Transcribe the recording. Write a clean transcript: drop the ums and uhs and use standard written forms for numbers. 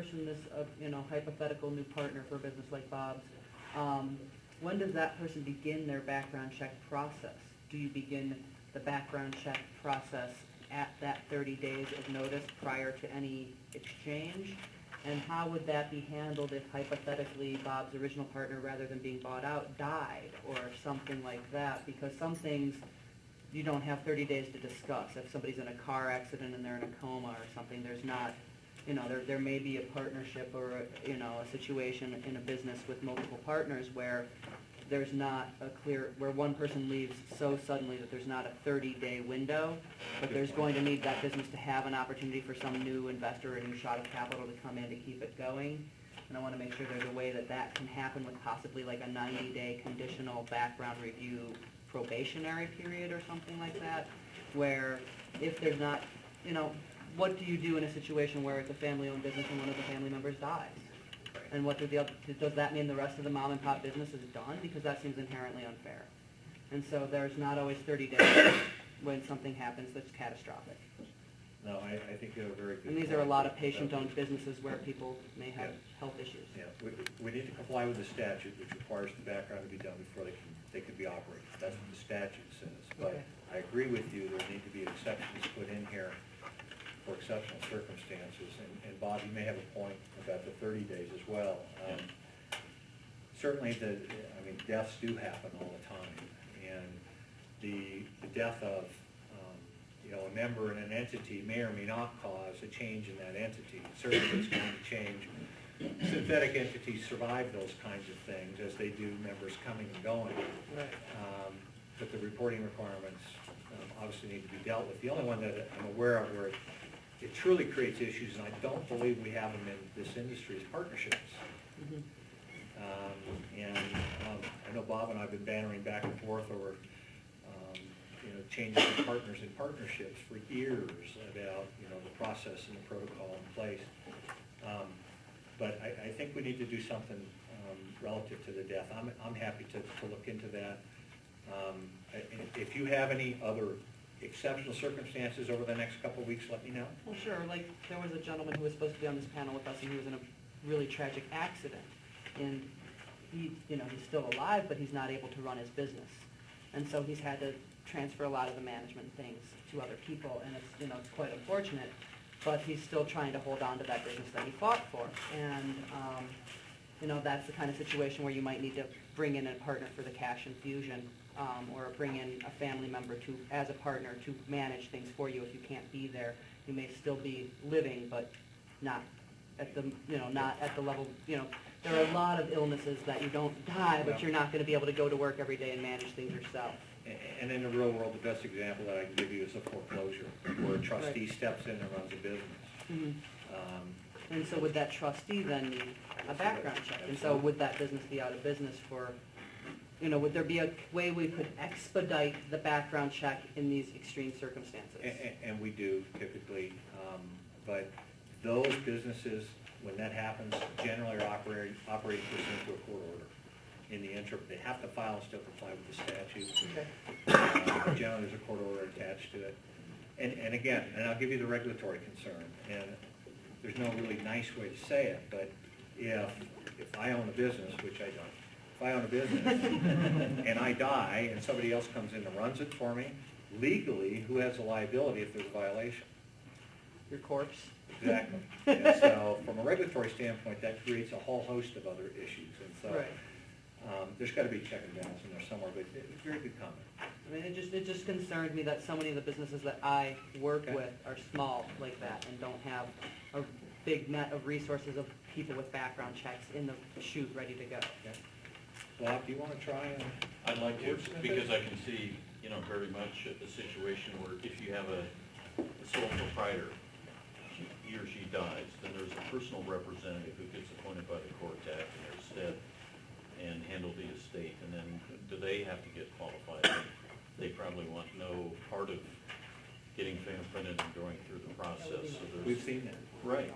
person, this hypothetical new partner for a business like Bob's, when does that person begin their background check process? Do you begin the background check process at that 30 days of notice prior to any exchange? And how would that be handled if hypothetically Bob's original partner, rather than being bought out, died or something like that? Because some things you don't have 30 days to discuss. If somebody's in a car accident and they're in a coma or something, there's not, there may be a partnership or a situation in a business with multiple partners where there's not a clear, where one person leaves so suddenly that there's not a 30-day window, but there's going to need that business to have an opportunity for some new investor or a new shot of capital to come in to keep it going. And I want to make sure there's a way that that can happen with possibly like a 90-day conditional background review probationary period or something like that, where if there's not, what do you do in a situation where it's a family-owned business and one of the family members dies? And what does that mean the rest of the mom and pop business is done? Because that seems inherently unfair. And so there's not always 30 days when something happens that's catastrophic. No, I think you have a very good And these are a lot of patient-owned businesses where people may have health issues. Yeah, we need to comply with the statute, which requires the background to be done before they can be operated. That's what the statute says. But Okay. I agree with you, there need to be exceptions put in here for exceptional circumstances. And Bob, you may have a point about the 30 days as well. Certainly, deaths do happen all the time. And the death of a member in an entity may or may not cause a change in that entity. Certainly it's going to change. Synthetic entities survive those kinds of things, as they do members coming and going. Right. But the reporting requirements obviously need to be dealt with. The only one that I'm aware of where it truly creates issues, and I don't believe we have them in this industry, is partnerships. Mm-hmm. I know Bob and I have been bantering back and forth over changes in partners and partnerships for years about the process and the protocol in place. But I think we need to do something relative to the death. I'm happy to look into that. If you have any other exceptional circumstances over the next couple of weeks, let me know. Well, sure. Like, there was a gentleman who was supposed to be on this panel with us, and he was in a really tragic accident. And he's still alive, but he's not able to run his business. And so he's had to transfer a lot of the management and things to other people, and it's quite unfortunate. But he's still trying to hold on to that business that he fought for. And, that's the kind of situation where you might need to bring in a partner for the cash infusion, or bring in a family member as a partner to manage things for you if you can't be there. You may still be living, but not at the, not at the level, there are a lot of illnesses that you don't die, but you're not going to be able to go to work every day and manage things yourself. And in the real world, the best example that I can give you is a foreclosure, where a trustee steps in and runs a business. Mm-hmm. And so would that trustee then need a background check? And so would that business be out of business for, would there be a way we could expedite the background check in these extreme circumstances? And we do typically, but those businesses, when that happens, generally are operating pursuant to a court order. In the interim, they have to file and still comply with the statute. Okay. Generally, there's a court order attached to it. And again, and I'll give you the regulatory concern, and there's no really nice way to say it, but if I own a business, which I don't, if I own a business and I die and somebody else comes in and runs it for me, legally, who has the liability if there's a violation? Your corpse. Exactly. And so from a regulatory standpoint, that creates a whole host of other issues. And so Right. There's got to be check and balance in there somewhere, but it's a very good comment. I mean, it just concerns me that so many of the businesses that I work Okay. with are small like that and don't have a big net of resources of people with background checks in the chute ready to go. Okay. Bob, do you want to try and? I'd like to, because I can see, very much a situation where if you have a sole proprietor, he or she dies, then there's a personal representative who gets appointed by the court to act in their stead and handle the estate. And then do they have to get qualified? They probably want no part of getting fingerprinted and going through the process. So We've seen that. Right.